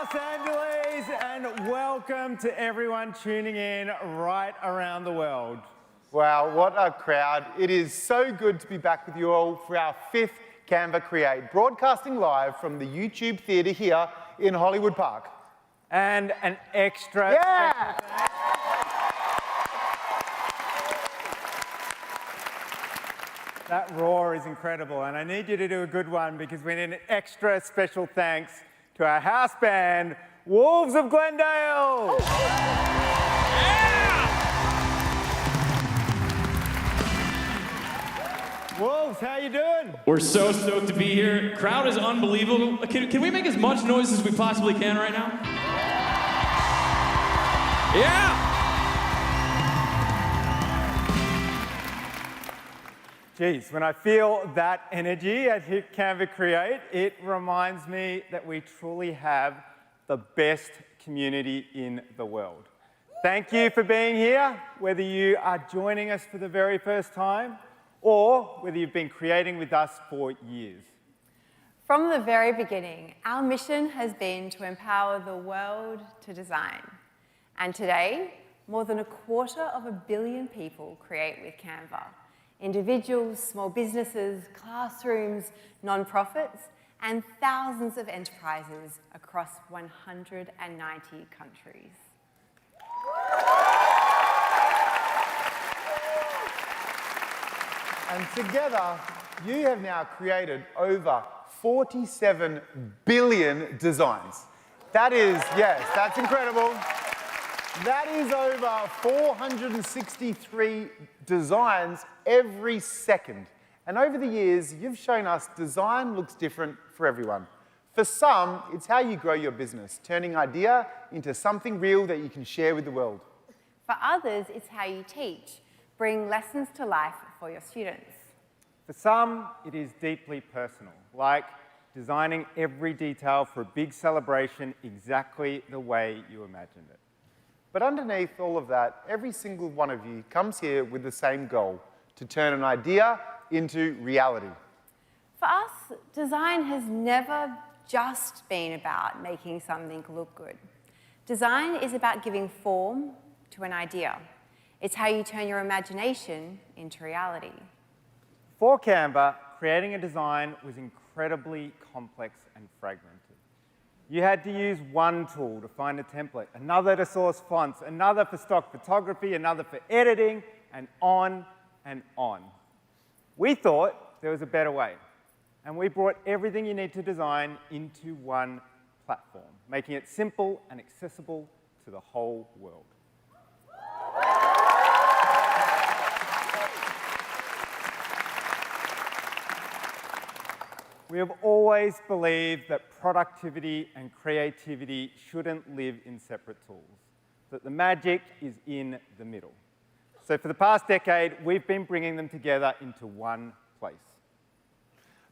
Los Angeles, and welcome to everyone tuning in right around the world. Wow, what a crowd. It is so good to be back with you all for our 5th Canva Create, broadcasting live from the YouTube Theatre here in Hollywood Park. And an extra... Yeah! That roar is incredible, and I need you to do a good one because we need an extra special thanks to our house band, Wolves of Glendale! Wolves, how you doing? We're so stoked to be here. Crowd is unbelievable. Can we make as much noise as we possibly can right now? Yeah! Geez, when I feel that energy at Canva Create, it reminds me that we truly have the best community in the world. Thank you for being here, whether you are joining us for the very first time or whether you've been creating with us for years. From the very beginning, our mission has been to empower the world to design. And today, more than 250 million people create with Canva. Individuals, small businesses, classrooms, non-profits, and thousands of enterprises across 190 countries. And together, you have now created over 47 billion designs. That is, yes, that's incredible. That is over 463 designs every second. And over the years, you've shown us design looks different for everyone. For some, it's how you grow your business, turning idea into something real that you can share with the world. For others, it's how you teach, bring lessons to life for your students. For some, it is deeply personal, like designing every detail for a big celebration exactly the way you imagined it. But underneath all of that, every single one of you comes here with the same goal, to turn an idea into reality. For us, design has never just been about making something look good. Design is about giving form to an idea. It's how you turn your imagination into reality. For Canva, creating a design was incredibly complex and fragmented. You had to use one tool to find a template, another to source fonts, another for stock photography, another for editing, and on and on. We thought there was a better way, and we brought everything you need to design into one platform, making it simple and accessible to the whole world. We have always believed that productivity and creativity shouldn't live in separate tools, that the magic is in the middle. So for the past decade, we've been bringing them together into one place.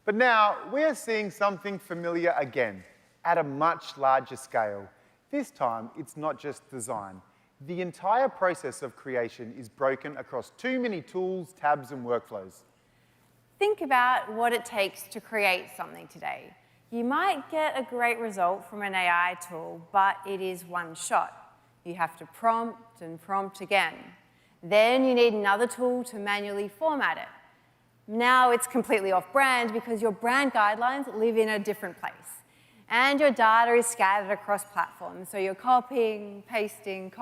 But now, we are seeing something familiar again, at a much larger scale. This time, it's not just design. The entire process of creation is broken across too many tools, tabs, and workflows. Think about what it takes to create something today. You might get a great result from an AI tool, but it is one shot. You have to prompt and prompt again. Then you need another tool to manually format it. Now it's completely off-brand because your brand guidelines live in a different place. And your data is scattered across platforms, so you're copying, pasting,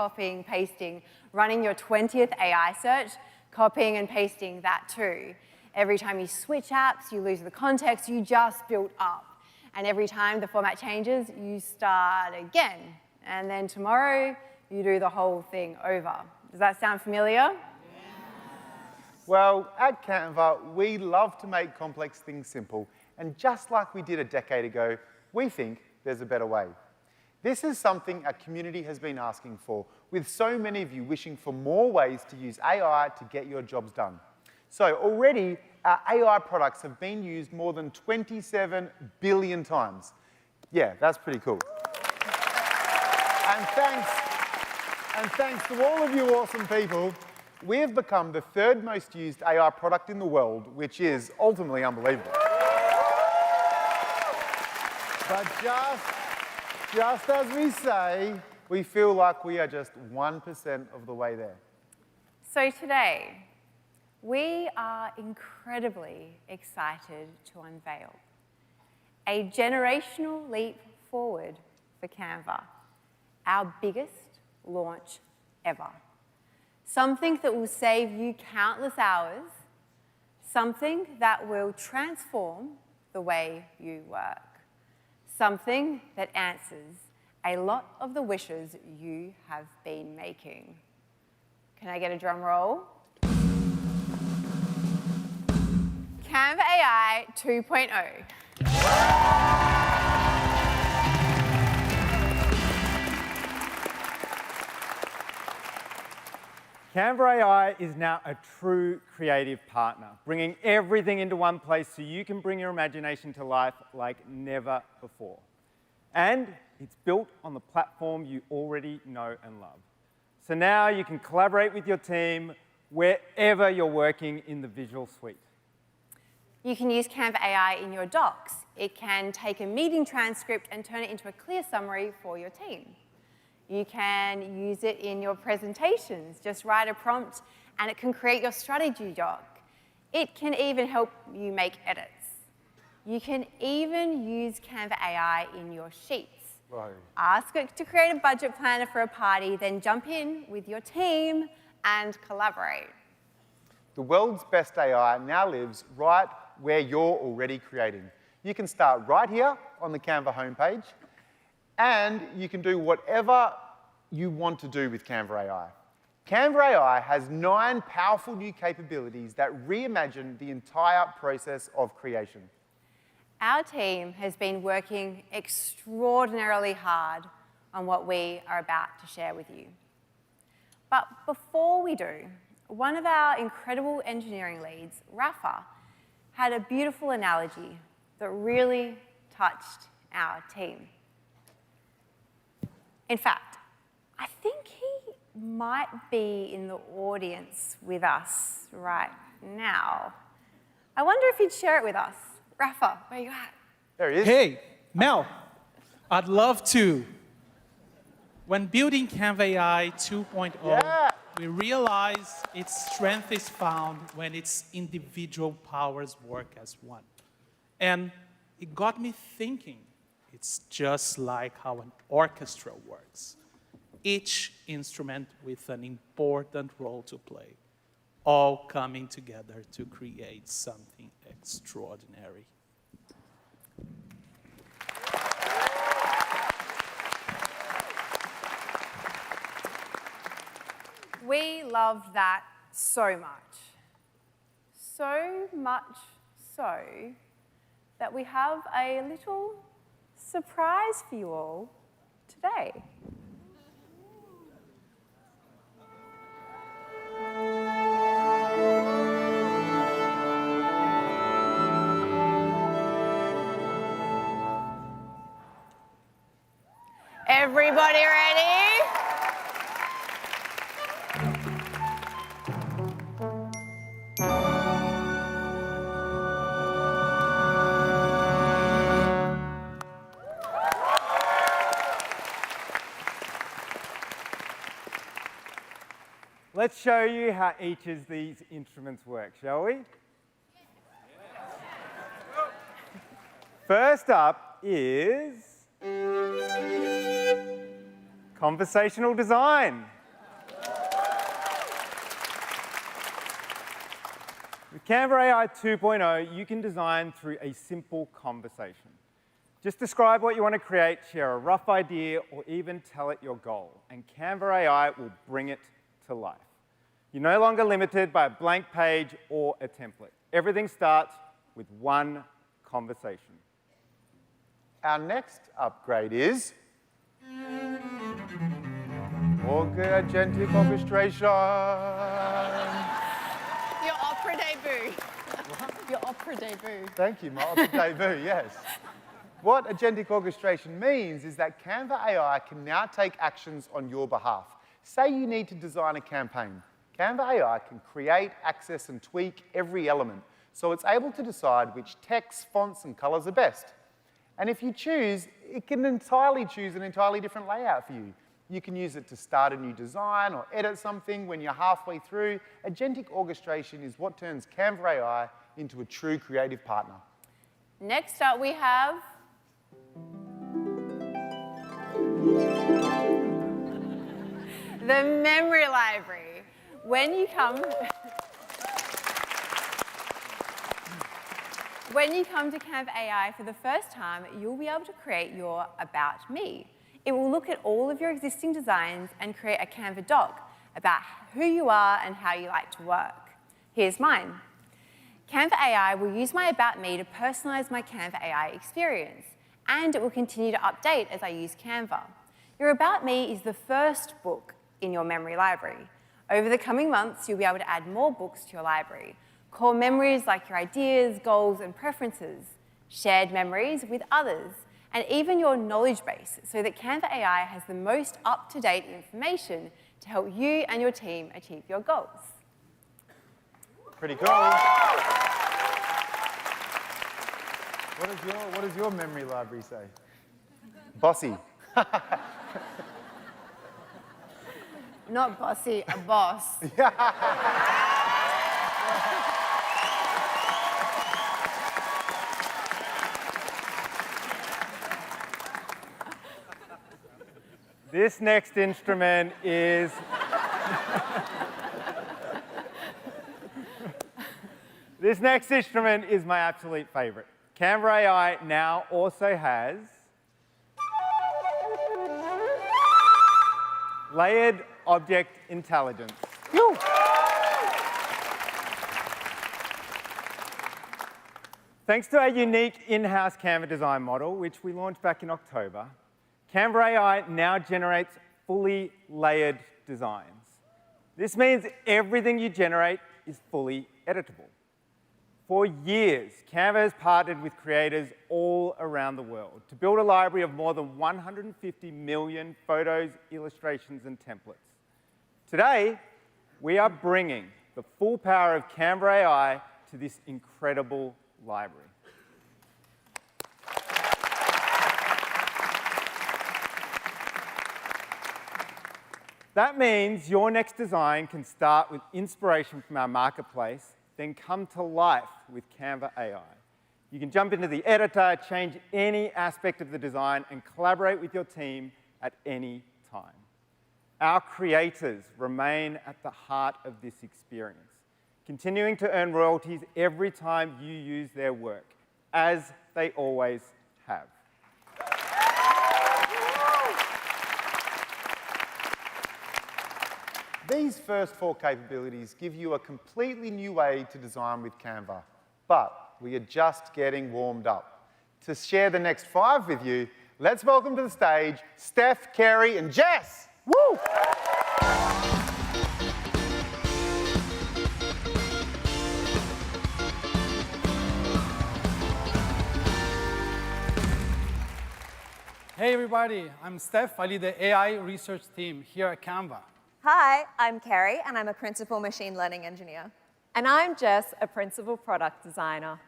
running your 20th AI search, copying and pasting that too. Every time you switch apps, you lose the context you just built up. And every time the format changes, you start again. And then tomorrow, you do the whole thing over. Does that sound familiar? Well, at Canva, we love to make complex things simple. And just like we did a decade ago, we think there's a better way. This is something our community has been asking for, with so many of you wishing for more ways to use AI to get your jobs done. So already, our AI products have been used more than 27 billion times. Yeah, that's pretty cool. And thanks to all of you awesome people, we have become the 3rd most used AI product in the world, which is ultimately unbelievable. But Just as we say, we feel like we are just 1% of the way there. So today, we are incredibly excited to unveil a generational leap forward for Canva, our biggest launch ever. Something that will save you countless hours, something that will transform the way you work, something that answers a lot of the wishes you have been making. Can I get a drum roll? Canva AI 2.0. Canva AI is now a true creative partner, bringing everything into one place so you can bring your imagination to life like never before. And it's built on the platform you already know and love. So now you can collaborate with your team wherever you're working in the Visual Suite. You can use Canva AI in your docs. It can take a meeting transcript and turn it into a clear summary for your team. You can use it in your presentations. Just write a prompt and it can create your strategy doc. It can even help you make edits. You can even use Canva AI in your sheets. Right. Ask it to create a budget planner for a party, then jump in with your team and collaborate. The world's best AI now lives right where you're already creating. You can start right here on the Canva homepage, and you can do whatever you want to do with Canva AI. Canva AI has 9 powerful new capabilities that reimagine the entire process of creation. Our team has been working extraordinarily hard on what we are about to share with you. But before we do, one of our incredible engineering leads, Rafa, had a beautiful analogy that really touched our team. In fact, I think he might be in the audience with us right now. I wonder if he'd share it with us. Rafa, where you at? There he is. Hey, Mel, I'd love to. When building Canva AI 2.0, we realized its strength is found when its individual powers work as one. And it got me thinking, it's just like how an orchestra works. Each instrument with an important role to play, all coming together to create something extraordinary. We loved that so much. So much so that we have a little surprise for you all today. Everybody ready? Let's show you how each of these instruments work, shall we? First up is conversational design. With Canva AI 2.0, you can design through a simple conversation. Just describe what you want to create, share a rough idea, or even tell it your goal, and Canva AI will bring it to life. You're no longer limited by a blank page or a template. Everything starts with one conversation. Our next upgrade is agentic orchestration. Your opera debut. Your opera debut. Thank you, my opera debut, yes. What agentic orchestration means is that Canva AI can now take actions on your behalf. Say you need to design a campaign. Canva AI can create, access, and tweak every element, so it's able to decide which text, fonts, and colors are best. And if you choose, it can entirely choose an entirely different layout for you. You can use it to start a new design or edit something when you're halfway through. Agentic orchestration is what turns Canva AI into a true creative partner. Next up, we have the memory library. When you come to Canva AI for the first time, you'll be able to create your About Me. It will look at all of your existing designs and create a Canva doc about who you are and how you like to work. Here's mine. Canva AI will use my About Me to personalize my Canva AI experience, and it will continue to update as I use Canva. Your About Me is the first book in your memory library. Over the coming months, you'll be able to add more books to your library. Core memories like your ideas, goals, and preferences, shared memories with others, and even your knowledge base, so that Canva AI has the most up-to-date information to help you and your team achieve your goals. Pretty cool. What does your memory library say? Bossy. Not bossy, a boss. This next instrument is my absolute favorite. Canva AI now also has layered object intelligence. Thanks to our unique in-house Canva design model, which we launched back in October, Canva AI now generates fully layered designs. This means everything you generate is fully editable. For years, Canva has partnered with creators all around the world to build a library of more than 150 million photos, illustrations, and templates. Today, we are bringing the full power of Canva AI to this incredible library. That means your next design can start with inspiration from our marketplace, then come to life with Canva AI. You can jump into the editor, change any aspect of the design, and collaborate with your team at any time. Our creators remain at the heart of this experience, continuing to earn royalties every time you use their work, as they always have. These first 4 capabilities give you a completely new way to design with Canva, but we are just getting warmed up. To share the next 5 with you, let's welcome to the stage Steph, Carrie, and Jess. Woo! Hey everybody, I'm Steph. I lead the AI research team here at Canva. Hi, I'm Carrie, and I'm a principal machine learning engineer. And I'm Jess, a principal product designer.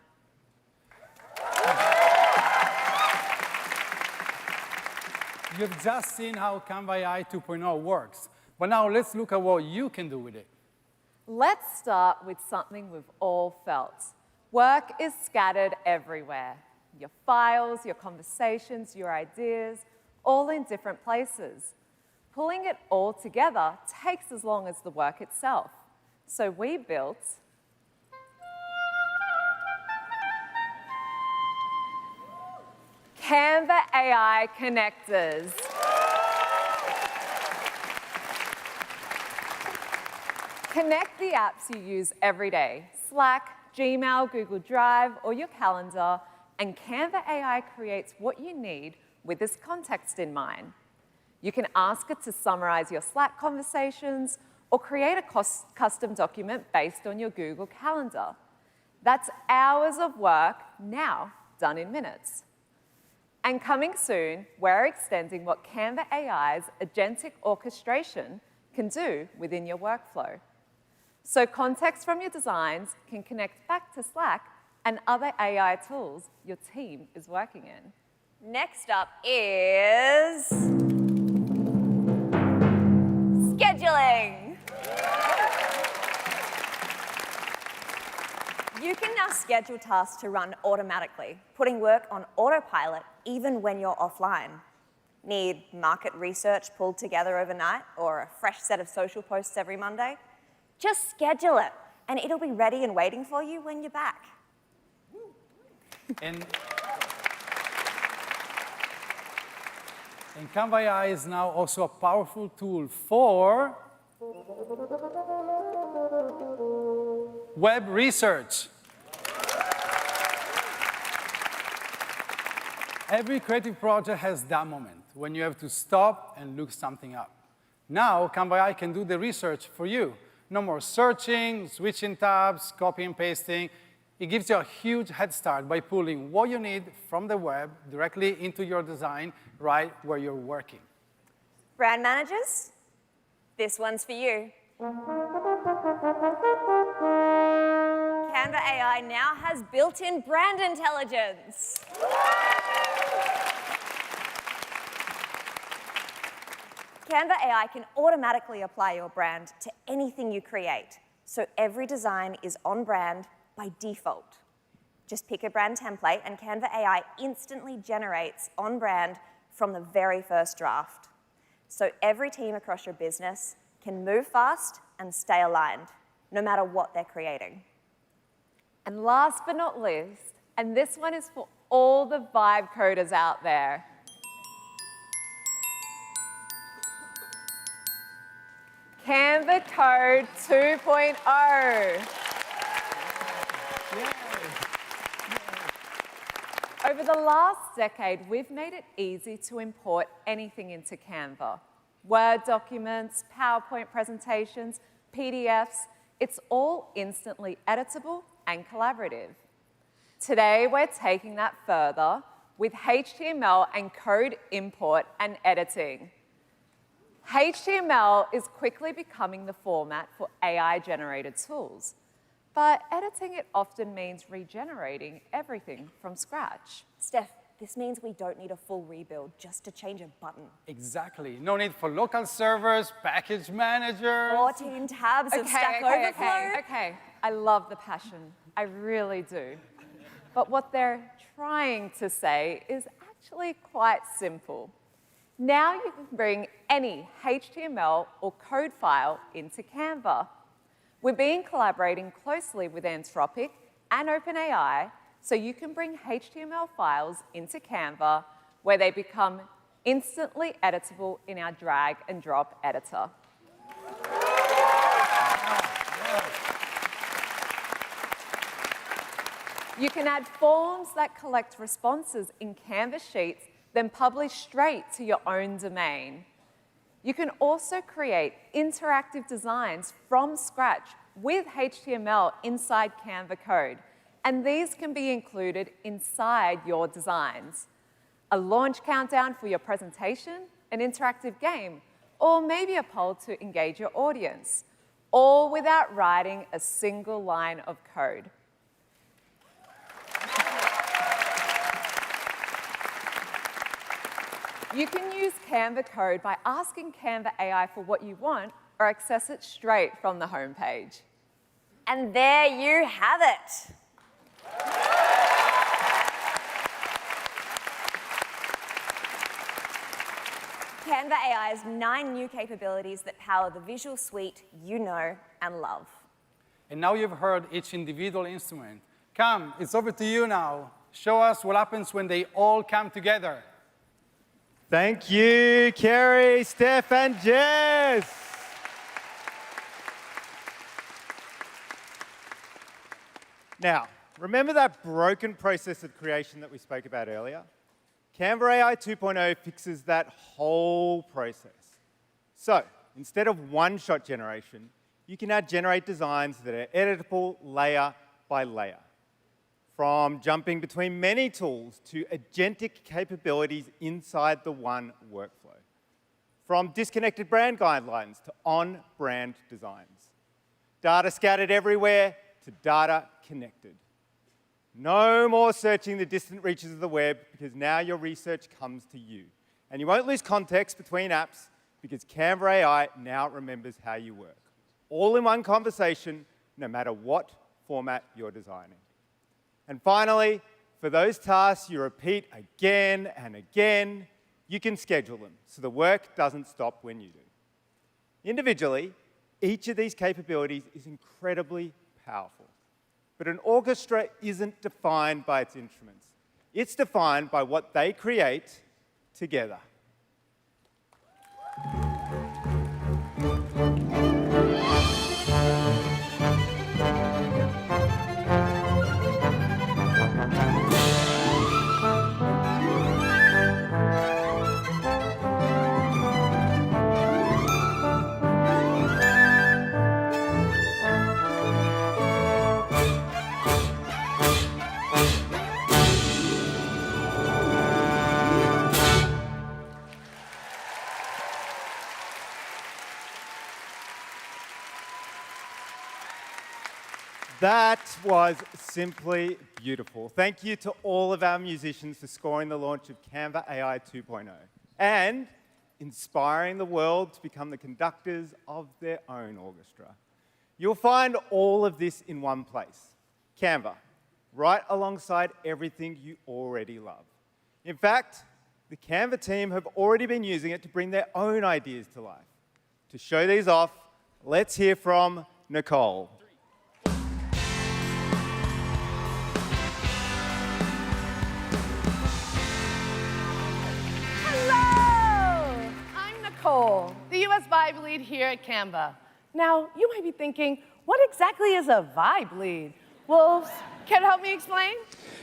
You've just seen how Canva AI 2.0 works, but now let's look at what you can do with it. Let's start with something we've all felt. Work is scattered everywhere. Your files, your conversations, your ideas, all in different places. Pulling it all together takes as long as the work itself. So we built Canva AI connectors. Connect the apps you use every day, Slack, Gmail, Google Drive, or your calendar, and Canva AI creates what you need with this context in mind. You can ask it to summarize your Slack conversations or create a custom document based on your Google Calendar. That's hours of work now done in minutes. And coming soon, we're extending what Canva AI's agentic orchestration can do within your workflow. So context from your designs can connect back to Slack and other AI tools your team is working in. Next up is scheduling. You can now schedule tasks to run automatically, putting work on autopilot even when you're offline. Need market research pulled together overnight or a fresh set of social posts every Monday? Just schedule it, and it'll be ready and waiting for you when you're back. And Canva AI is now also a powerful tool for web research. Every creative project has that moment when you have to stop and look something up. Now, Canva AI can do the research for you. No more searching, switching tabs, copy and pasting. It gives you a huge head start by pulling what you need from the web directly into your design right where you're working. Brand managers, this one's for you. Canva AI now has built-in brand intelligence. Canva AI can automatically apply your brand to anything you create, so every design is on brand by default. Just pick a brand template and Canva AI instantly generates on brand from the very first draft. So every team across your business can move fast and stay aligned, no matter what they're creating. And last but not least, and this one is for all the vibe coders out there. Canva Code 2.0. Over the last decade, we've made it easy to import anything into Canva. Word documents, PowerPoint presentations, PDFs, it's all instantly editable and collaborative. Today, we're taking that further with HTML and code import and editing. HTML is quickly becoming the format for AI-generated tools, but editing it often means regenerating everything from scratch. Steph, this means we don't need a full rebuild just to change a button. Exactly. No need for local servers, package managers. 14 tabs of Stack Overflow. Okay. I love the passion. I really do. But what they're trying to say is actually quite simple. Now you can bring any HTML or code file into Canva. We've been collaborating closely with Anthropic and OpenAI, so you can bring HTML files into Canva where they become instantly editable in our drag and drop editor. You can add forms that collect responses in Canva Sheets, then publish straight to your own domain. You can also create interactive designs from scratch with HTML inside Canva code, and these can be included inside your designs. A launch countdown for your presentation, an interactive game, or maybe a poll to engage your audience, all without writing a single line of code. You can use Canva code by asking Canva AI for what you want or access it straight from the homepage. And there you have it. Canva AI's 9 new capabilities that power the visual suite you know and love. And now you've heard each individual instrument. Come, it's over to you now. Show us what happens when they all come together. Thank you, Kerry, Steph, and Jess. Now, remember that broken process of creation that we spoke about earlier? Canva AI 2.0 fixes that whole process. So, instead of one-shot generation, you can now generate designs that are editable layer by layer. From jumping between many tools to agentic capabilities inside the one workflow. From disconnected brand guidelines to on-brand designs. Data scattered everywhere to data connected. No more searching the distant reaches of the web, because now your research comes to you. And you won't lose context between apps, because Canva AI now remembers how you work. All in one conversation, no matter what format you're designing. And finally, for those tasks you repeat again and again, you can schedule them so the work doesn't stop when you do. Individually, each of these capabilities is incredibly powerful. But an orchestra isn't defined by its instruments. It's defined by what they create together. That was simply beautiful. Thank you to all of our musicians for scoring the launch of Canva AI 2.0 and inspiring the world to become the conductors of their own orchestra. You'll find all of this in one place, Canva, right alongside everything you already love. In fact, the Canva team have already been using it to bring their own ideas to life. To show these off, let's hear from Nicole. Nicole, the US Vibe lead here at Canva. Now, you might be thinking, what exactly is a vibe lead? Wolves, can you help me explain?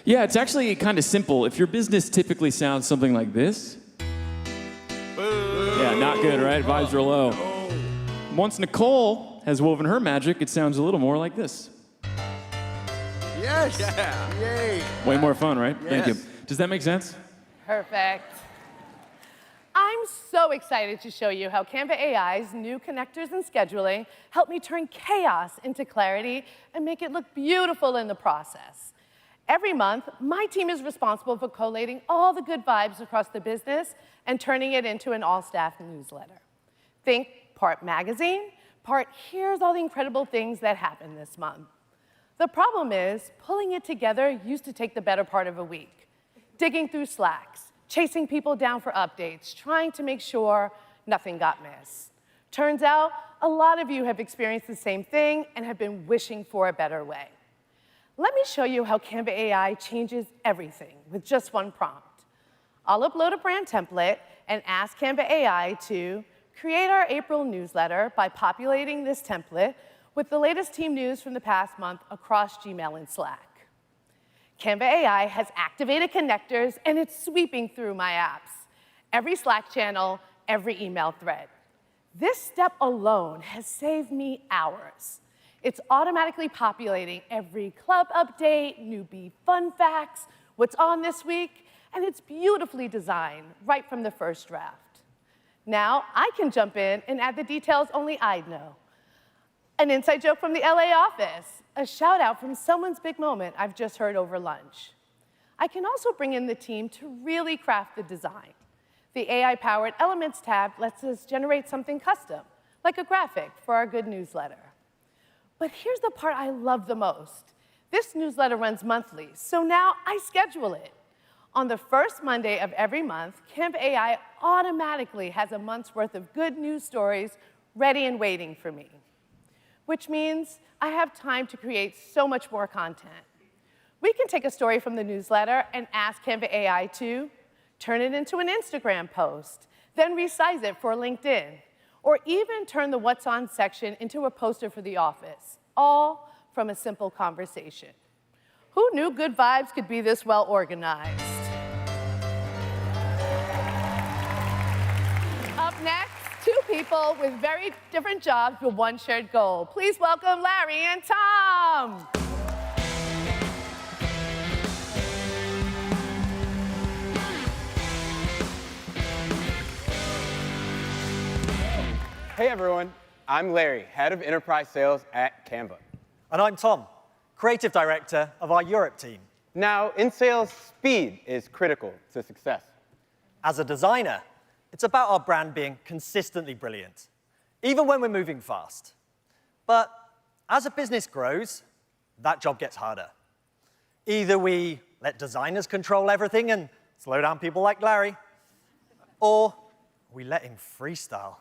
Yeah, it's actually kind of simple. If your business typically sounds something like this. Yeah, not good, right? Vibes are low. Once Nicole has woven her magic, it sounds a little more like this. Yes! Yeah! Yay! Way more fun, right? Yes. Thank you. Does that make sense? Perfect. I'm so excited to show you how Canva AI's new connectors and scheduling help me turn chaos into clarity and make it look beautiful in the process. Every month, my team is responsible for collating all the good vibes across the business and turning it into an all-staff newsletter. Think part magazine, part here's all the incredible things that happened this month. The problem is, pulling it together used to take the better part of a week. Digging through Slacks, chasing people down for updates, trying to make sure nothing got missed. Turns out, a lot of you have experienced the same thing and have been wishing for a better way. Let me show you how Canva AI changes everything with just one prompt. I'll upload a brand template and ask Canva AI to create our April newsletter by populating this template with the latest team news from the past month across Gmail and Slack. Canva AI has activated connectors, and it's sweeping through my apps. Every Slack channel, every email thread. This step alone has saved me hours. It's automatically populating every club update, newbie fun facts, what's on this week, and it's beautifully designed right from the first draft. Now, I can jump in and add the details only I'd know. An inside joke from the LA office, a shout out from someone's big moment I've just heard over lunch. I can also bring in the team to really craft the design. The AI-powered Elements tab lets us generate something custom, like a graphic for our good newsletter. But here's the part I love the most. This newsletter runs monthly, so now I schedule it. On the first Monday of every month, Canva AI automatically has a month's worth of good news stories ready and waiting for me, which means I have time to create so much more content. We can take a story from the newsletter and ask Canva AI to turn it into an Instagram post, then resize it for LinkedIn, or even turn the What's On section into a poster for the office, all from a simple conversation. Who knew good vibes could be this well organized? Up next, two people with very different jobs but one shared goal. Please welcome Larry and Tom. Hey everyone, I'm Larry, Head of Enterprise Sales at Canva. And I'm Tom, Creative Director of our Europe team. Now, in sales, speed is critical to success. As a designer, it's about our brand being consistently brilliant, even when we're moving fast. But as a business grows, that job gets harder. Either we let designers control everything and slow down people like Larry, or we let him freestyle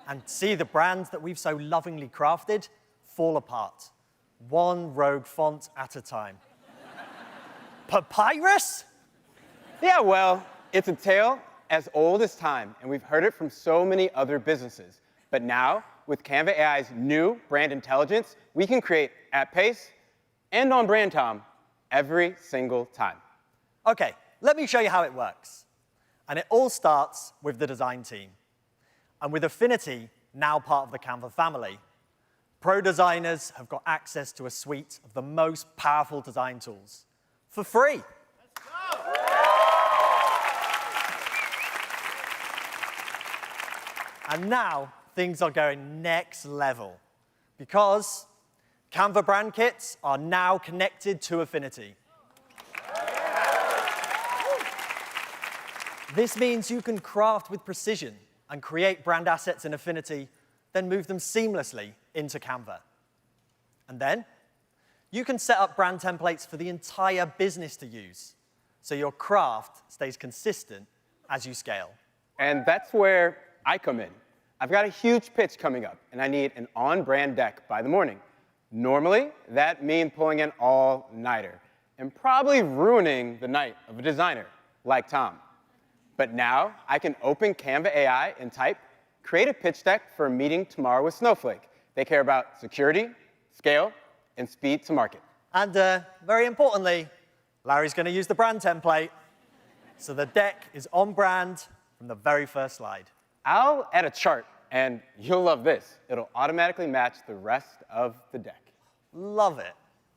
and see the brands that we've so lovingly crafted fall apart, one rogue font at a time. Papyrus? Yeah, well, it's a tale as old as time, and we've heard it from so many other businesses. But now, with Canva AI's new brand intelligence, we can create at pace and on brand, Tom, every single time. OK, let me show you how it works. And it all starts with the design team. And with Affinity now part of the Canva family, pro designers have got access to a suite of the most powerful design tools for free. And now things are going next level because Canva brand kits are now connected to Affinity. This means you can craft with precision and create brand assets in Affinity, then move them seamlessly into Canva. And then you can set up brand templates for the entire business to use, so your craft stays consistent as you scale. And that's where I come in. I've got a huge pitch coming up, and I need an on-brand deck by the morning. Normally, that means pulling an all-nighter and probably ruining the night of a designer like Tom. But now I can open Canva AI and type, create a pitch deck for a meeting tomorrow with Snowflake. They care about security, scale, and speed to market. And very importantly, Larry's going to use the brand template, so the deck is on brand from the very first slide. I'll add a chart, and you'll love this. It'll automatically match the rest of the deck. Love it.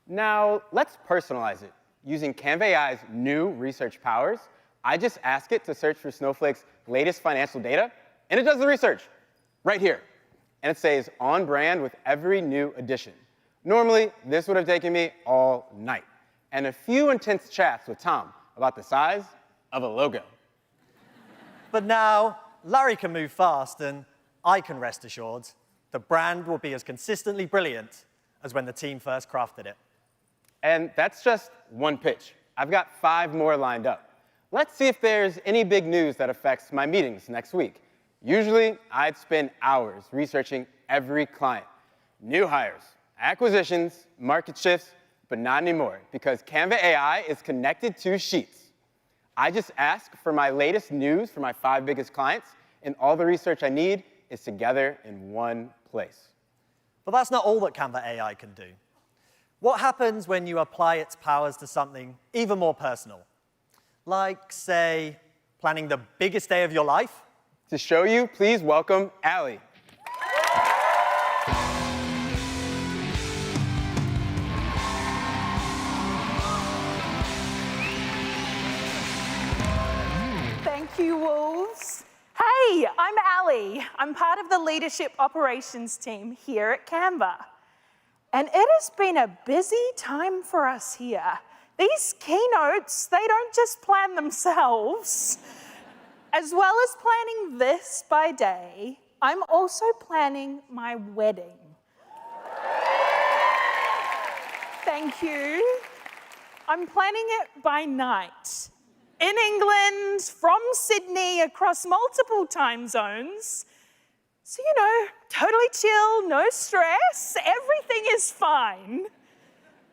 Now, let's personalize it. Using Canva AI's new research powers, I just ask it to search for Snowflake's latest financial data, and it does the research right here. And it stays on brand with every new addition. Normally, this would have taken me all night, and a few intense chats with Tom about the size of a logo. But now, Larry can move fast, and I can rest assured the brand will be as consistently brilliant as when the team first crafted it. And that's just one pitch. I've got 5 more lined up. Let's see if there's any big news that affects my meetings next week. Usually, I'd spend hours researching every client. New hires, acquisitions, market shifts, but not anymore, because Canva AI is connected to Sheets. I just ask for my latest news for my 5 biggest clients, and all the research I need is together in one place. But that's not all that Canva AI can do. What happens when you apply its powers to something even more personal? Like, say, planning the biggest day of your life? To show you, please welcome Allie. Thank you, Wolves. Hey, I'm Allie. I'm part of the leadership operations team here at Canva. And it has been a busy time for us here. These keynotes, they don't just plan themselves. As well as planning this by day, I'm also planning my wedding. Thank you. I'm planning it by night. In England, from Sydney, across multiple time zones. So, you know, totally chill, no stress, everything is fine.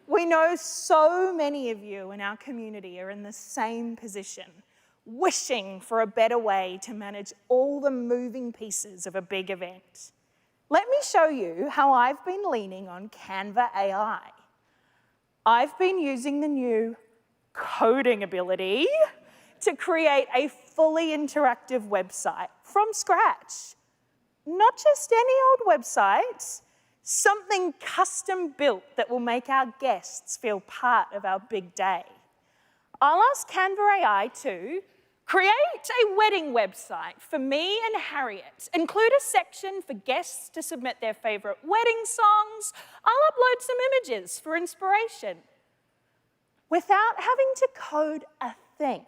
We know so many of you in our community are in the same position, wishing for a better way to manage all the moving pieces of a big event. Let me show you how I've been leaning on Canva AI. I've been using the new coding ability to create a fully interactive website from scratch. Not just any old website, something custom built that will make our guests feel part of our big day. I'll ask Canva AI to create a wedding website for me and Harriet. Include a section for guests to submit their favorite wedding songs. I'll upload some images for inspiration. without having to code a thing.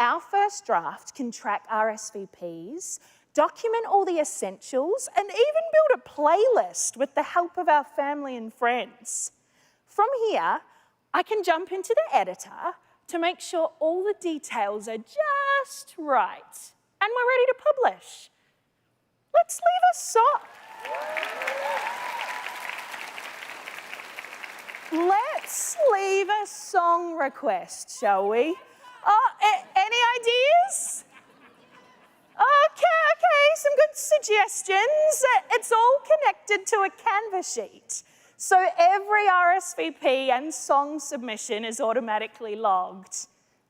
Our first draft can track RSVPs, document all the essentials, and even build a playlist with the help of our family and friends. From here, I can jump into the editor to make sure all the details are just right, and we're ready to publish. Let's leave a song. Let's leave a song request, shall we? Oh, any ideas? Okay, some good suggestions. It's all connected to a Canva sheet. So every RSVP and song submission is automatically logged.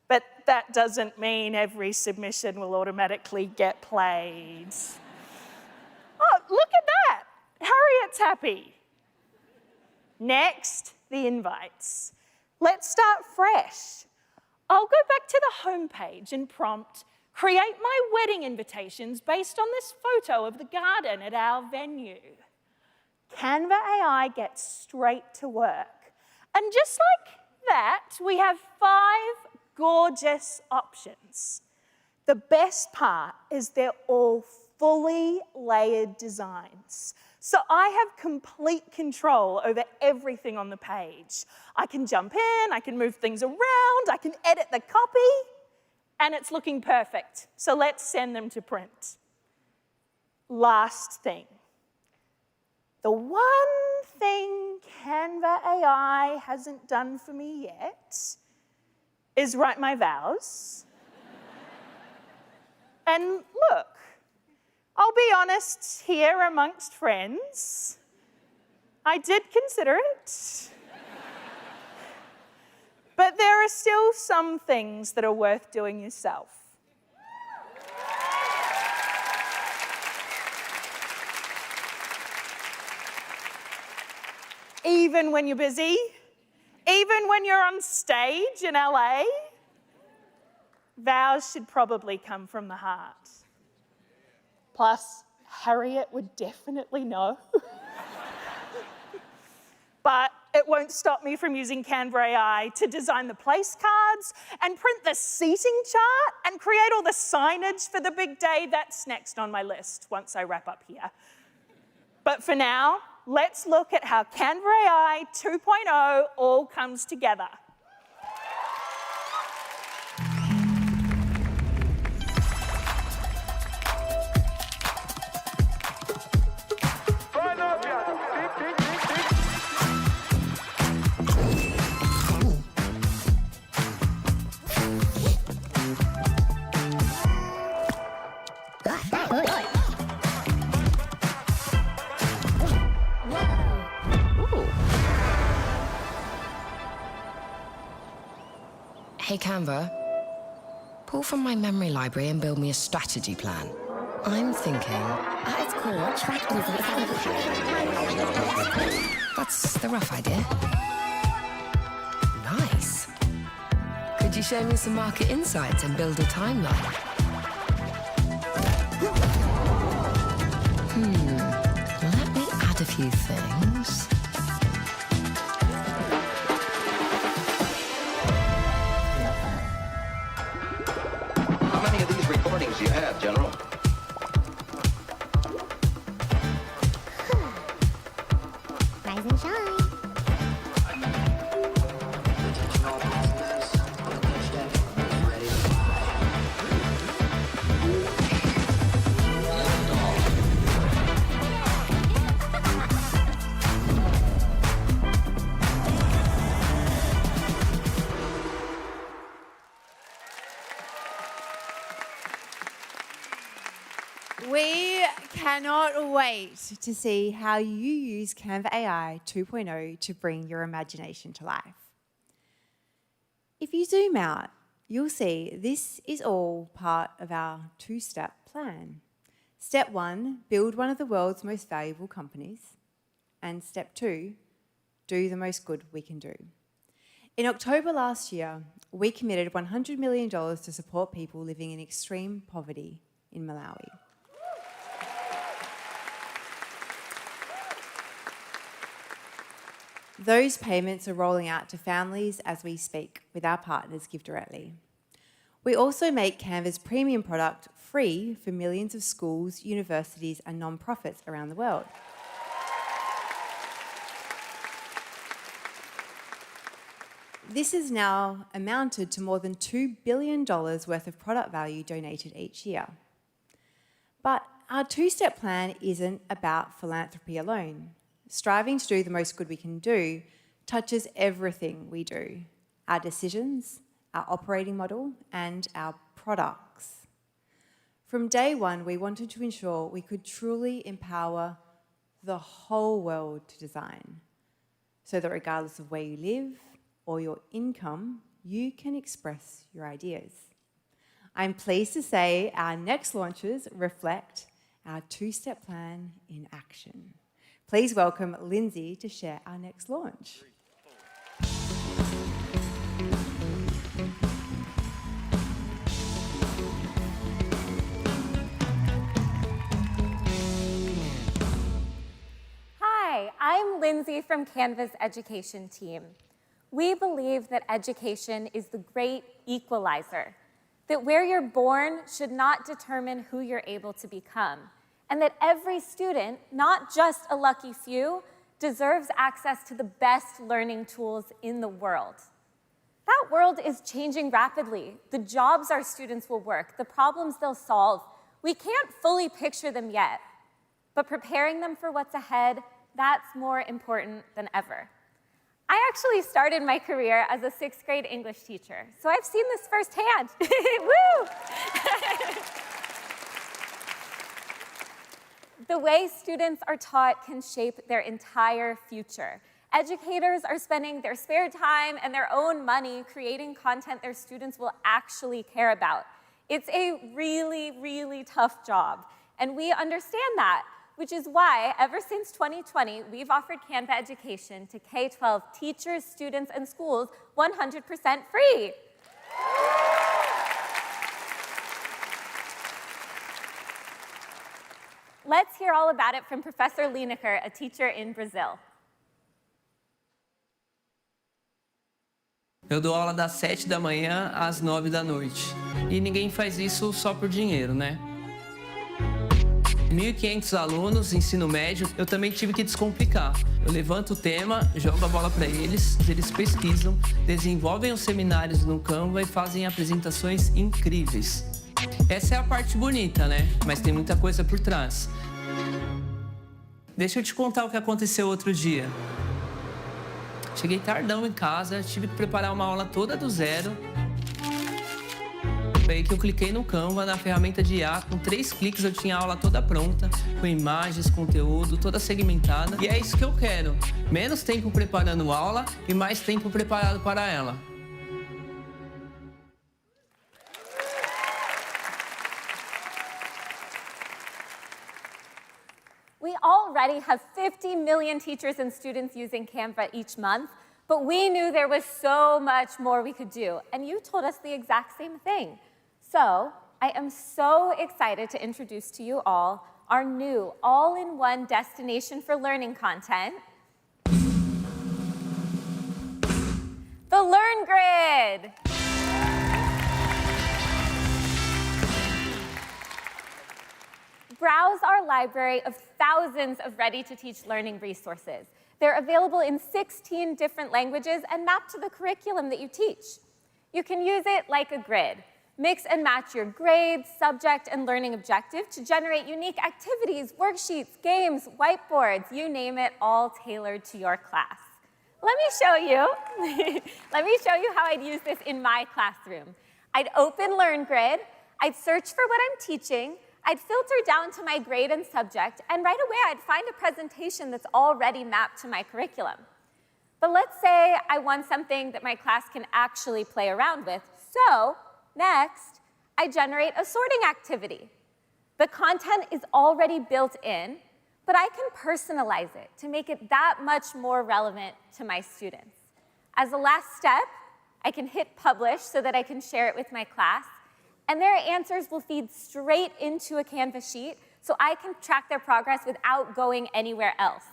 But that doesn't mean every submission will automatically get played. Oh, look at that. Harriet's happy. Next, the invites. Let's start fresh. I'll go back to the homepage and prompt, create my wedding invitations based on this photo of the garden at our venue. Canva AI gets straight to work. And just like that, we have 5 gorgeous options. The best part is they're all fully layered designs. So I have complete control over everything on the page. I can jump in, I can move things around, I can edit the copy, and it's looking perfect. So let's send them to print. Last thing. The one thing Canva AI hasn't done for me yet is write my vows. And look, I'll be honest here amongst friends, I did consider it. But there are still some things that are worth doing yourself. Even when you're busy, even when you're on stage in LA, vows should probably come from the heart. Plus, Harriet would definitely know. But it won't stop me from using Canva AI to design the place cards and print the seating chart and create all the signage for the big day. That's next on my list once I wrap up here. But for now, let's look at how Canva AI 2.0 all comes together. Hey Canva, pull from my memory library and build me a strategy plan. I'm thinking... At its core, track That's the rough idea. Nice. Could you show me some market insights and build a timeline? Let me add a few things. How many of these recordings do you have, General? Rise and shine. We cannot wait to see how you use Canva AI 2.0 to bring your imagination to life. If you zoom out, you'll see this is all part of our 2-step plan. Step 1, build one of the world's most valuable companies. And step 2, do the most good we can do. In October last year, we committed $100 million to support people living in extreme poverty in Malawi. Those payments are rolling out to families as we speak with our partners Give Directly. We also make Canva's premium product free for millions of schools, universities and non-profits around the world. This has now amounted to more than $2 billion worth of product value donated each year. But our two-step plan isn't about philanthropy alone. Striving to do the most good we can do touches everything we do, our decisions, our operating model, and our products. From day one, we wanted to ensure we could truly empower the whole world to design, so that regardless of where you live or your income, you can express your ideas. I'm pleased to say our next launches reflect our two-step plan in action. Please welcome Lindsay to share our next launch. Hi, I'm Lindsay from Canva's education team. We believe that education is the great equalizer, that where you're born should not determine who you're able to become, and that every student, not just a lucky few, deserves access to the best learning tools in the world. That world is changing rapidly. The jobs our students will work, the problems they'll solve, we can't fully picture them yet, but preparing them for what's ahead, that's more important than ever. I actually started my career as a 6th grade English teacher, so I've seen this firsthand. Woo! The way students are taught can shape their entire future. Educators are spending their spare time and their own money creating content their students will actually care about. It's a really, really tough job, and we understand that, which is why, ever since 2020, we've offered Canva education to K-12 teachers, students, and schools 100% free. Let's hear all about it from Professor Lineker, a teacher in Brazil. Eu dou aula das 7 da manhã às 9 da noite. E ninguém faz isso só por dinheiro, né? 1.500 alunos, ensino médio, eu também tive que descomplicar. Eu levanto o tema, jogo a bola para eles pesquisam, desenvolvem os seminários no Canva e fazem apresentações incríveis. Essa é a parte bonita, né? Mas tem muita coisa por trás. Deixa eu te contar o que aconteceu outro dia. Cheguei tardão em casa, tive que preparar uma aula toda do zero. Foi aí que eu cliquei no Canva, na ferramenta de IA, com 3 cliques eu tinha a aula toda pronta, com imagens, conteúdo, toda segmentada. E é isso que eu quero, menos tempo preparando aula e mais tempo preparado para ela. We already have 50 million teachers and students using Canva each month, but we knew there was so much more we could do, and you told us the exact same thing. So, I am so excited to introduce to you all our new all-in-one destination for learning content, the Learn Grid. Browse our library of thousands of ready-to-teach learning resources. They're available in 16 different languages and mapped to the curriculum that you teach. You can use it like a grid. Mix and match your grade, subject, and learning objective to generate unique activities, worksheets, games, whiteboards, you name it, all tailored to your class. Let me show you. Let me show you how I'd use this in my classroom. I'd open Learn Grid, I'd search for what I'm teaching, I'd filter down to my grade and subject, and right away I'd find a presentation that's already mapped to my curriculum. But let's say I want something that my class can actually play around with. So next, I generate a sorting activity. The content is already built in, but I can personalize it to make it that much more relevant to my students. As a last step, I can hit publish so that I can share it with my class, and their answers will feed straight into a Canvas sheet so I can track their progress without going anywhere else.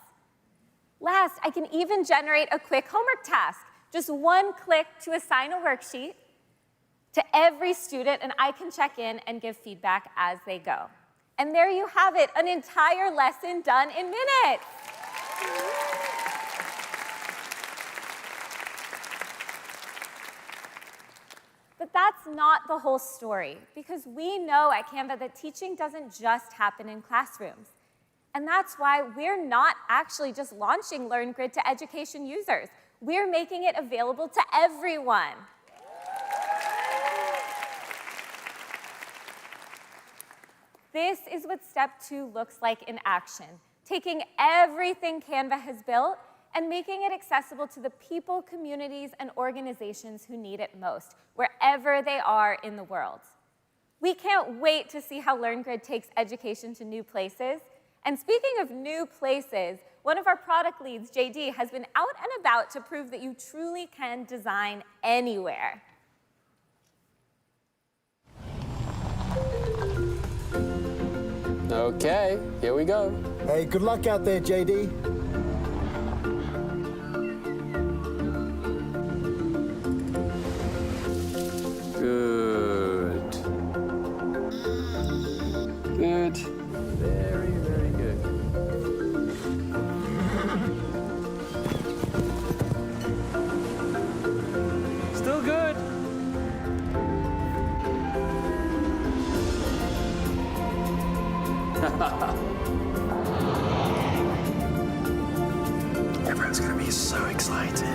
Last, I can even generate a quick homework task. Just one click to assign a worksheet to every student, and I can check in and give feedback as they go. And there you have it, an entire lesson done in minutes. But that's not the whole story, because we know at Canva that teaching doesn't just happen in classrooms. And that's why we're not actually just launching LearnGrid to education users. We're making it available to everyone. This is what step 2 looks like in action, taking everything Canva has built and making it accessible to the people, communities, and organizations who need it most, wherever they are in the world. We can't wait to see how LearnGrid takes education to new places. And speaking of new places, one of our product leads, JD, has been out and about to prove that you truly can design anywhere. Okay, here we go. Hey, good luck out there, JD. Good. Good. Very, very good. Still good. Everyone's gonna be so excited.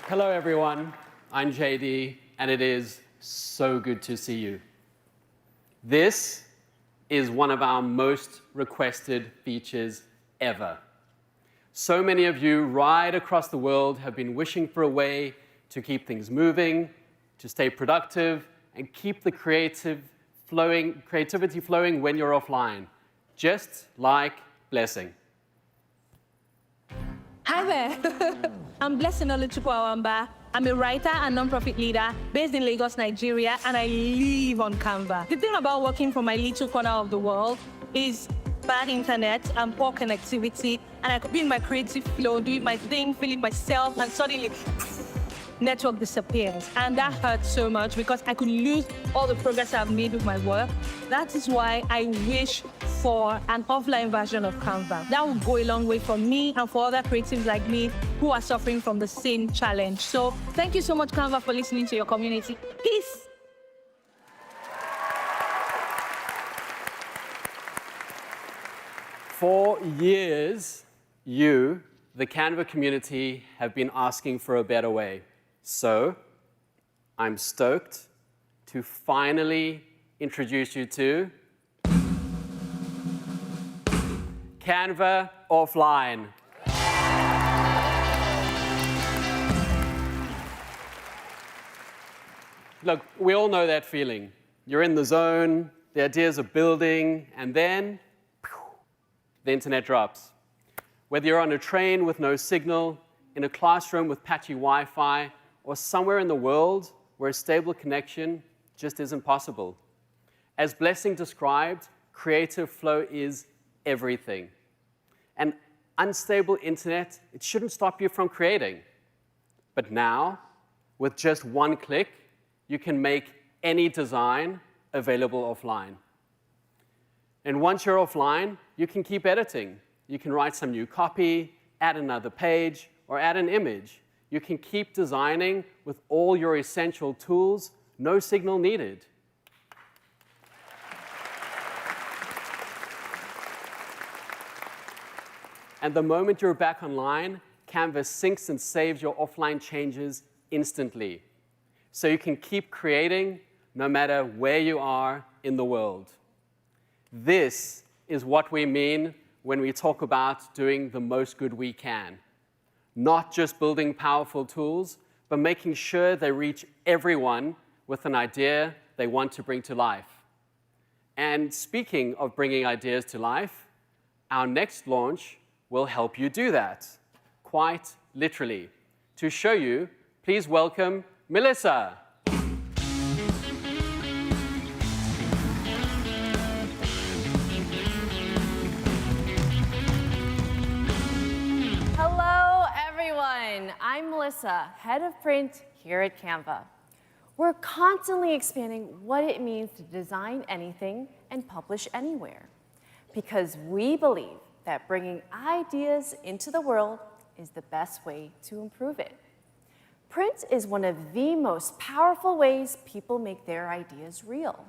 Hello, everyone. I'm JD, and it is so good to see you. This is one of our most requested features ever. So many of you right across the world have been wishing for a way to keep things moving, to stay productive, and keep the creativity flowing when you're offline, just like Blessing. Hi there. I'm Blessing Oluchukwu. I'm a writer and nonprofit leader based in Lagos, Nigeria, and I live on Canva. The thing about working from my little corner of the world is bad internet and poor connectivity, and I could be in my creative flow, doing my thing, feeling myself, and suddenly network disappears. And that hurts so much because I could lose all the progress I've made with my work. That is why I wish for an offline version of Canva. That would go a long way for me and for other creatives like me who are suffering from the same challenge. So thank you so much, Canva, for listening to your community. Peace. For years, you, the Canva community, have been asking for a better way. So I'm stoked to finally introduce you to Canva Offline. Look, we all know that feeling. You're in the zone, the ideas are building, and then the internet drops. Whether you're on a train with no signal, in a classroom with patchy Wi-Fi, or somewhere in the world where a stable connection just isn't possible. As Blessing described, creative flow is everything. And unstable internet, it shouldn't stop you from creating. But now, with just one click, you can make any design available offline. And once you're offline, you can keep editing. You can write some new copy, add another page, or add an image. You can keep designing with all your essential tools, no signal needed. And the moment you're back online, Canva syncs and saves your offline changes instantly. So you can keep creating no matter where you are in the world. This is what we mean when we talk about doing the most good we can. Not just building powerful tools, but making sure they reach everyone with an idea they want to bring to life. And speaking of bringing ideas to life, our next launch will help you do that. quite literally. To show you, please welcome Melissa. Hello, everyone. I'm Melissa, head of print here at Canva. We're constantly expanding what it means to design anything and publish anywhere, because we believe that bringing ideas into the world is the best way to improve it. Print is one of the most powerful ways people make their ideas real.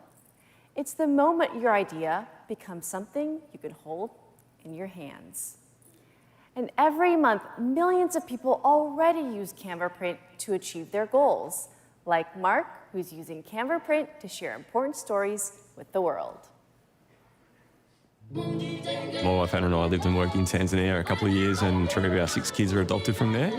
It's the moment your idea becomes something you can hold in your hands. And every month, millions of people already use Canva Print to achieve their goals, like Mark, who's using Canva Print to share important stories with the world. My wife Anna and I lived and worked in Tanzania a couple of years, and 3 of our 6 kids are adopted from there.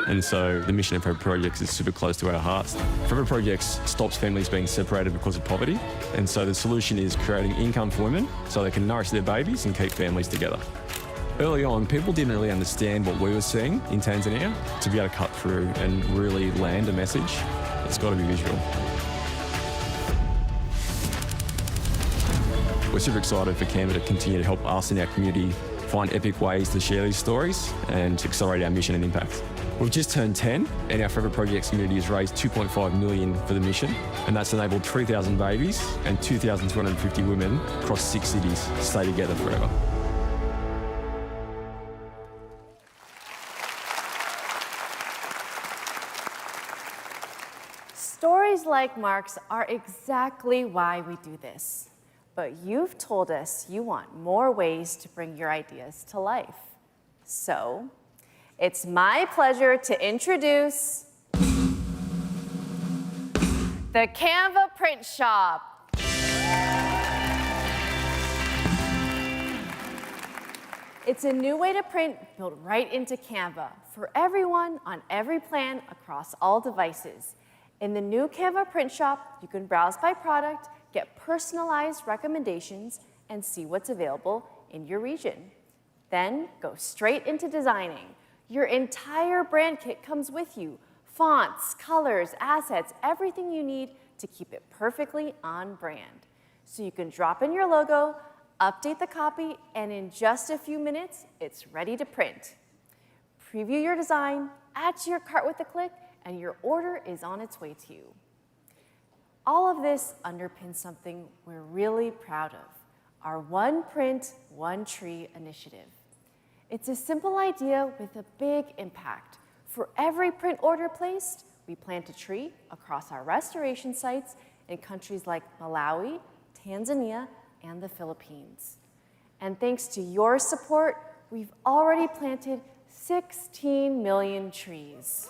And so the mission of Forever Projects is super close to our hearts. Forever Projects stops families being separated because of poverty. And so the solution is creating income for women so they can nourish their babies and keep families together. Early on, people didn't really understand what we were seeing in Tanzania. To be able to cut through and really land a message, it's got to be visual. We're super excited for Canva to continue to help us and our community find epic ways to share these stories and to accelerate our mission and impact. We've just turned 10, and our Forever Projects community has raised $2.5 million for the mission, and that's enabled 3,000 babies and 2,250 women across 6 cities to stay together forever. Stories like Mark's are exactly why we do this. But you've told us you want more ways to bring your ideas to life. So, it's my pleasure to introduce the Canva Print Shop. It's a new way to print built right into Canva for everyone on every plan across all devices. In the new Canva Print Shop, you can browse by product, get personalized recommendations, and see what's available in your region. Then go straight into designing. Your entire brand kit comes with you. Fonts, colors, assets, everything you need to keep it perfectly on brand. So you can drop in your logo, update the copy, and in just a few minutes, it's ready to print. Preview your design, add to your cart with a click, and your order is on its way to you. All of this underpins something we're really proud of, our One Print, One Tree initiative. It's a simple idea with a big impact. For every print order placed, we plant a tree across our restoration sites in countries like Malawi, Tanzania, and the Philippines. And thanks to your support, we've already planted 16 million trees.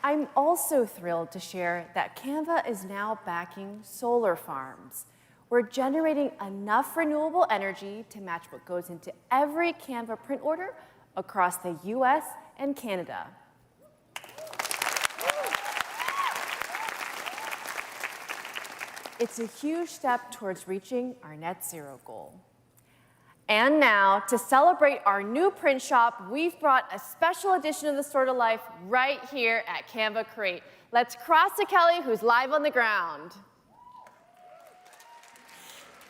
I'm also thrilled to share that Canva is now backing solar farms. We're generating enough renewable energy to match what goes into every Canva print order across the US and Canada. It's a huge step towards reaching our net zero goal. And now, to celebrate our new print shop, we've brought a special edition of the store to life right here at Canva Create. Let's cross to Kelly, who's live on the ground.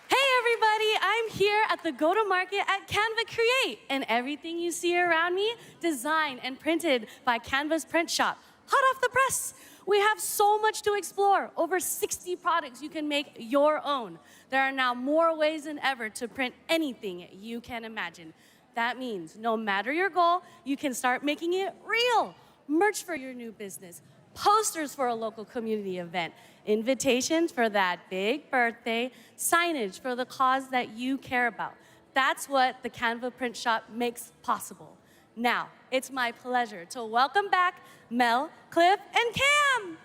Hey everybody, I'm here at the go-to-market at Canva Create, and everything you see around me, designed and printed by Canva's print shop. Hot off the press. We have so much to explore, over 60 products you can make your own. There are now more ways than ever to print anything you can imagine. That means no matter your goal, you can start making it real. Merch for your new business, posters for a local community event, invitations for that big birthday, signage for the cause that you care about. That's what the Canva Print Shop makes possible. Now, it's my pleasure to welcome back Mel, Cliff, and Cam.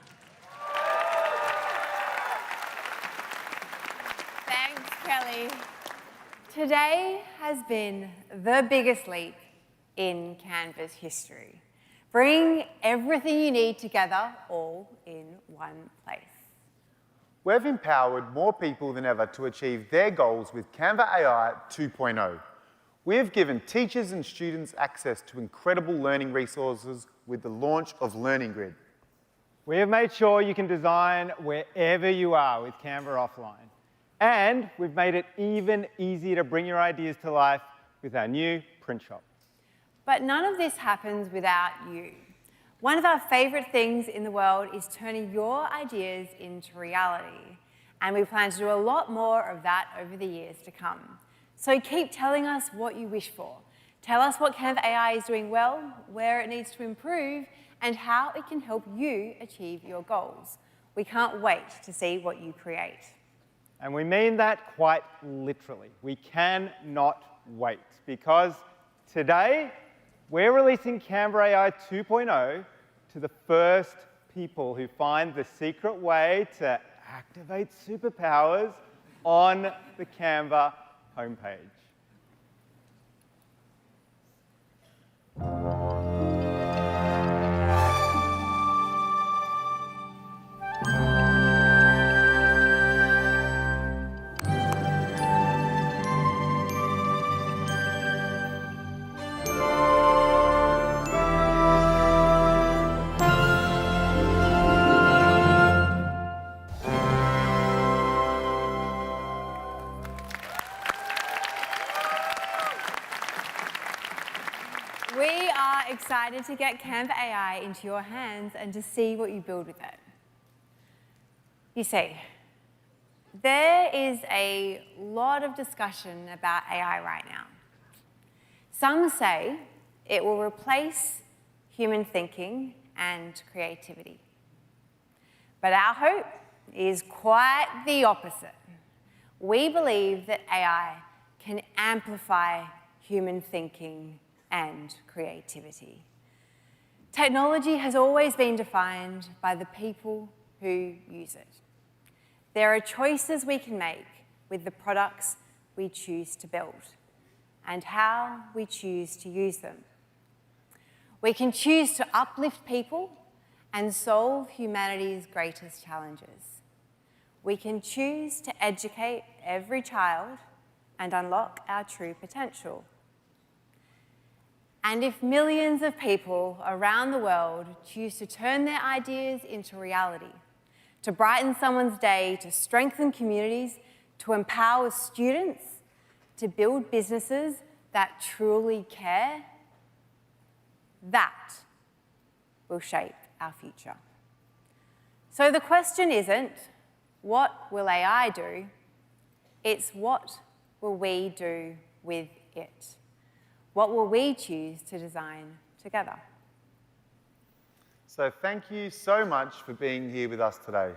Thanks, Kelly. Today has been the biggest leap in Canva's history. Bring everything you need together all in one place. We've empowered more people than ever to achieve their goals with Canva AI 2.0. We have given teachers and students access to incredible learning resources with the launch of Learning Grid. We have made sure you can design wherever you are with Canva offline. And we've made it even easier to bring your ideas to life with our new print shop. But none of this happens without you. One of our favorite things in the world is turning your ideas into reality. And we plan to do a lot more of that over the years to come. So keep telling us what you wish for. Tell us what Canva AI is doing well, where it needs to improve, and how it can help you achieve your goals. We can't wait to see what you create. And we mean that quite literally. We cannot wait, because today we're releasing Canva AI 2.0 to the first people who find the secret way to activate superpowers on the Canva homepage. We are excited to get Canva AI into your hands and to see what you build with it. You see, there is a lot of discussion about AI right now. Some say it will replace human thinking and creativity. But our hope is quite the opposite. We believe that AI can amplify human thinking and creativity. Technology has always been defined by the people who use it. There are choices we can make with the products we choose to build and how we choose to use them. We can choose to uplift people and solve humanity's greatest challenges. We can choose to educate every child and unlock our true potential. And if millions of people around the world choose to turn their ideas into reality, to brighten someone's day, to strengthen communities, to empower students, to build businesses that truly care, that will shape our future. So the question isn't, what will AI do? It's what will we do with it? What will we choose to design together? So thank you so much for being here with us today.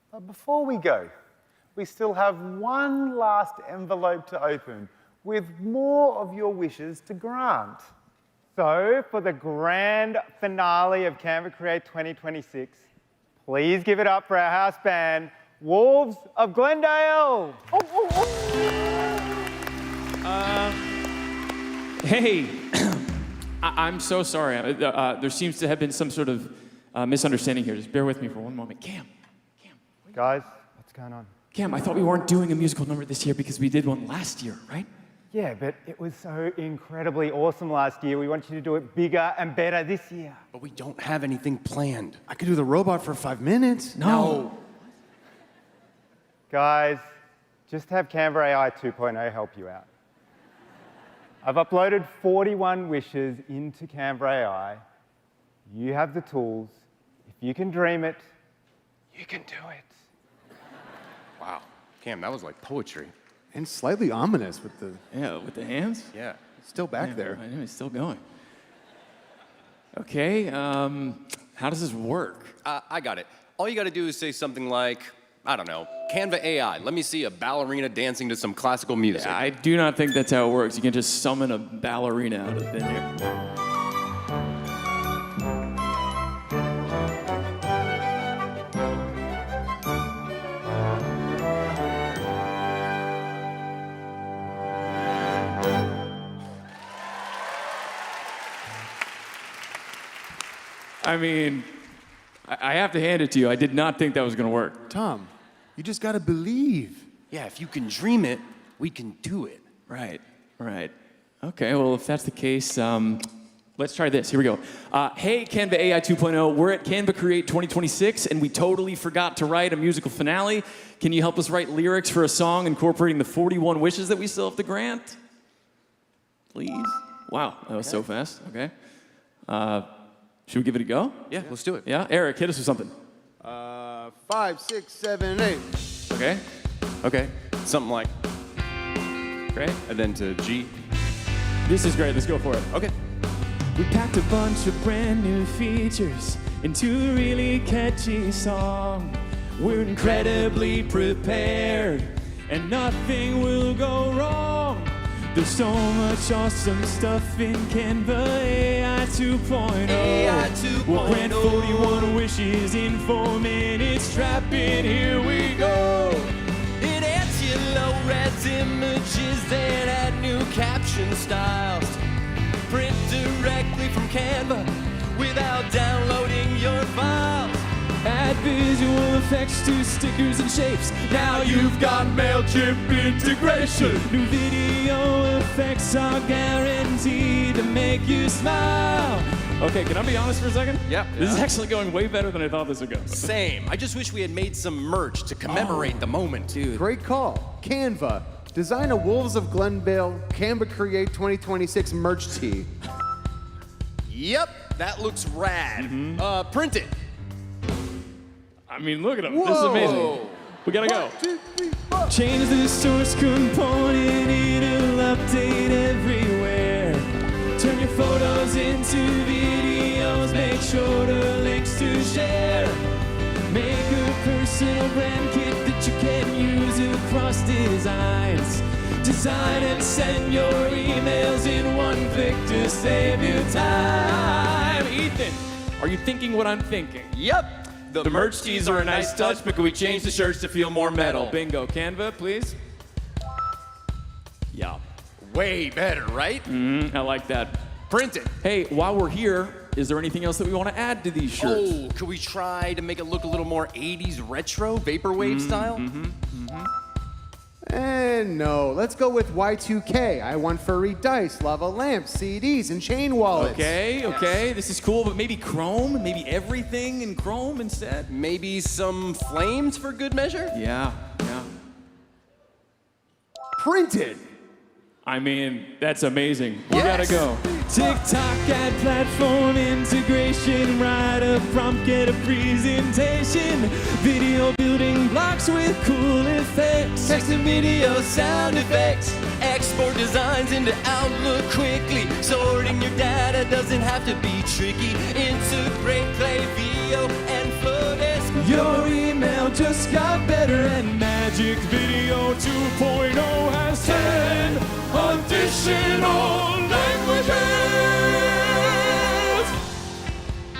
But before we go, we still have one last envelope to open with more of your wishes to grant. So for the grand finale of Canva Create 2026, please give it up for our house band, Wolves of Glendale. Hey, I'm so sorry. There seems to have been some sort of misunderstanding here. Just bear with me for one moment. Cam. Guys, what's going on? Cam, I thought we weren't doing a musical number this year because we did one last year, right? Yeah, but it was so incredibly awesome last year. We want you to do it bigger and better this year. But we don't have anything planned. I could do the robot for 5 minutes. No. Guys, just have Canva AI 2.0 help you out. I've uploaded 41 wishes into Canva AI. You have the tools. If you can dream it, you can do it. Wow. Cam, that was like poetry. And slightly ominous with the... Yeah, with the hands? Yeah. Still back Yeah, there. I know, it's still going. Okay, how does this work? I got it. All you got to do is say something like, I don't know, Canva AI, let me see a ballerina dancing to some classical music. Yeah, I do not think that's how it works. You can just summon a ballerina out of thin air. I mean, I have to hand it to you. I did not think that was going to work. Tom, You just gotta believe. Yeah, if you can dream it, we can do it. Right. Okay, well, if that's the case, let's try this. Here we go. Hey, Canva AI 2.0, we're at Canva Create 2026, and we totally forgot to write a musical finale. Can you help us write lyrics for a song incorporating the 41 wishes that we still have to grant? Please? Wow, that was so fast. Okay. Should we give it a go? Yeah, let's do it. Yeah? Eric, hit us with something. 5, 6, 7, 8. Okay. Something like, great. and then to G. This is great. Let's go for it. Okay. We packed a bunch of brand new features into a really catchy song. We're incredibly prepared, and nothing will go wrong. There's so much awesome stuff in Canva AI 2.0. AI 2.0. We'll grant 41 wishes in 4 minutes. Trap in, here we go. It adds low-res images and add new caption styles. Print directly from Canva without downloading your files. Add visual effects to stickers and shapes. Now you've got MailChimp integration. New video effects are guaranteed to make you smile. Okay, can I be honest for a second? Yeah. This is actually going way better than I thought this would go. Same. I just wish we had made some merch to commemorate the moment. Dude. Great call. Canva. Design a Wolves of Glendale Canva Create 2026 merch tee. Yep, that looks rad. Print it. I mean, look at them. This is amazing. We gotta go. 1, 2, 3, 4. Change the source component, it'll update everywhere. Turn your photos into videos, make sure to links to share. Make a personal brand kit that you can use across designs. Design and send your emails in one click to save you time. Ethan, are you thinking what I'm thinking? Yep. The merch tees are a nice touch, but can we change the shirts to feel more metal? Bingo. Canva, please. Yeah. Way better, right? I like that. Print it. Hey, while we're here, is there anything else that we want to add to these shirts? Oh, could we try to make it look a little more 80s retro, vaporwave style? And no, let's go with Y2K. I want furry dice, lava lamps, CDs, and chain wallets. Okay, this is cool, but maybe Chrome? Maybe everything in Chrome instead? Maybe some flames for good measure? Yeah. Printed. I mean, that's amazing. We gotta go. TikTok ad platform integration, write a prompt, get a presentation. Video building blocks with cool effects. Text and video sound effects. Export designs into Outlook quickly. Sorting your data doesn't have to be tricky. Integrate Play VO and Flowdesk. Your email just got better, and Magic Video 2.0 has 10 additional languages.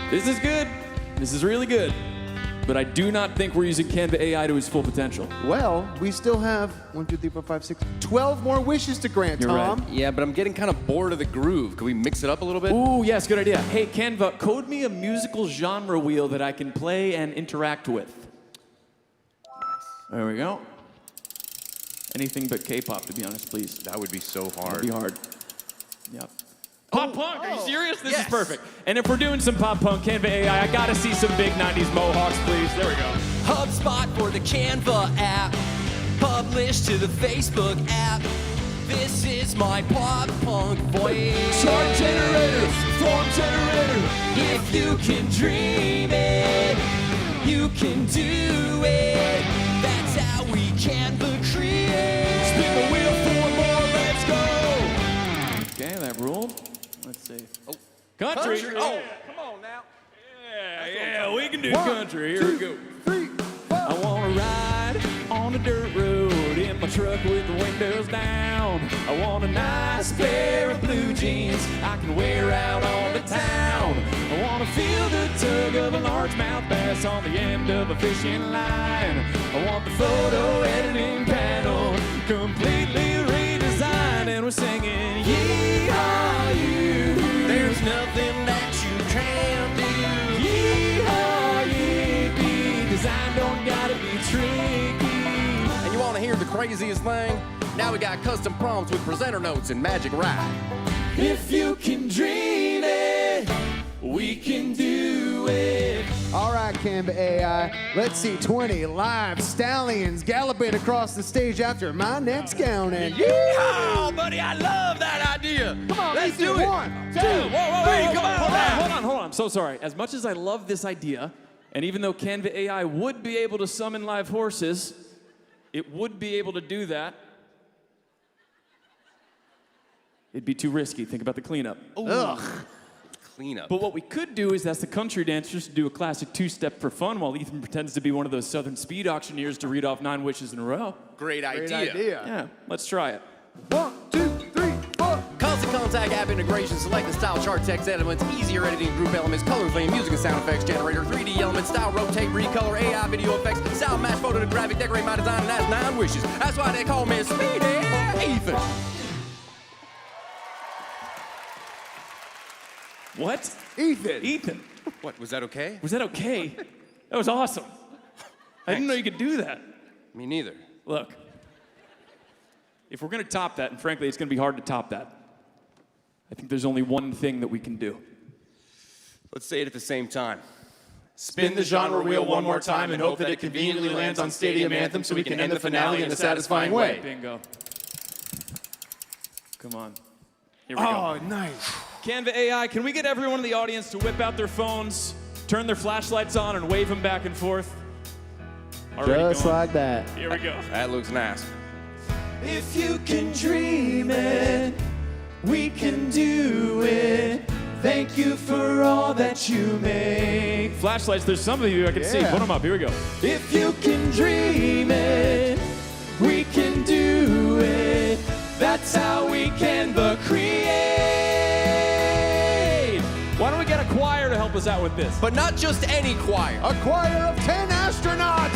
This is good. This is really good. But I do not think we're using Canva AI to its full potential. Well, we still have 1, 2, 3, 4, 5, 6, 12 more wishes to grant, You're Tom. right. Yeah, but I'm getting kind of bored of the groove. Can we mix it up a little bit? Ooh, yes, good idea. Hey, Canva, code me a musical genre wheel that I can play and interact with. Nice. There we go. Anything but K-pop, to be honest, please. That would be so hard. That'd be hard. Yep. Pop punk, are you serious? This yes. is perfect. And if we're doing some pop punk, Canva AI, I gotta see some big 90s mohawks, please. There we go. HubSpot for the Canva app. Publish to the Facebook app. This is my pop punk voice. Chart generator, form generator. If you can dream it, you can do it. That's how we Canva Create. Spin the wheel, 4 more, let's go. Okay, that ruled. Let's see. Oh, country. Oh, come on now. Yeah, we can do 1, country. Here 2, we go. 3, 4. I wanna ride on a dirt road in my truck with the windows down. I want a nice pair of blue jeans I can wear out on the town. I wanna feel the tug of a largemouth bass on the end of a fishing line. I want the photo editing panel completely redesigned, and we're singing yee-haw you. There's nothing that you can't do. Yee-haw yippee. Design don't gotta be tricky. craziest thing? Now we got custom prompts with presenter notes and magic ride. If you can dream it, we can do it. All right, Canva AI, let's see 20 live stallions galloping across the stage after my next counting. Oh, buddy, I love that idea. Come on, let's do it. 1, 2, 3, come on. Hold on. I'm so sorry. As much as I love this idea, and even though Canva AI would be able to summon live horses, it would be able to do that. It'd be too risky. Think about the cleanup. Ugh. Cleanup. But what we could do is ask the country dancers to do a classic two-step for fun while Ethan pretends to be one of those Southern speed auctioneers to read off 9 wishes in a row. Great idea. Yeah, let's try it. 1, 2, 3, 4. Constant Contact app integration. Select the style chart, text elements, easier editing, group elements, color theme, music and sound effects generator, 3D elements, style, rotate, recolor, AI video effects, style match, photo to graphic, decorate my design, and that's 9 wishes. That's why they call me Speedy Ethan. What? Ethan. What, was that okay? Was that okay? That was awesome. I didn't know you could do that. Me neither. Look, if we're going to top that, and frankly, it's going to be hard to top that, I think there's only one thing that we can do. Let's say it at the same time. Spin the genre wheel one more time and hope that it conveniently lands on Stadium Anthem so we can end the finale in a satisfying way. Bingo. Come on. Here we go. Oh, nice. Canva AI, can we get everyone in the audience to whip out their phones, turn their flashlights on, and wave them back and forth? Just like that. Here we go. That looks nice. If you can dream it, we can do it. Thank you for all that you make. Flashlights, there's some of you I can see. Put them up. Here we go. If you can dream it, we can do it. That's how we Canva Create. Why don't we get a choir to help us out with this? But not just any choir. A choir of 10 astronauts.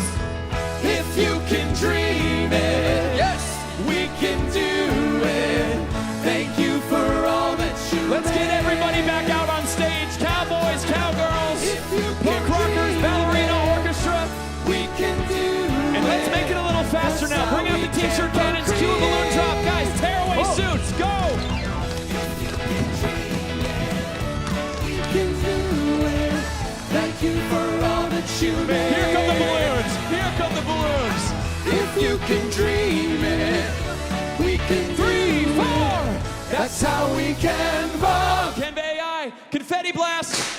If you can dream it, yes, we can do it. Thank you for all that you Let's get everybody back out on stage. Cowboys, cowgirls, punk rockers, ballerina, orchestra. We can do And let's make it a little faster now. Bring out the t-shirt cannons, cue a balloon drop. Guys, tear away suits, go! Thank you for all that you made. Here come the balloons. Here come the balloons. If you can dream it, we can 3, 4. That's how we can vote. Canva AI, confetti blast.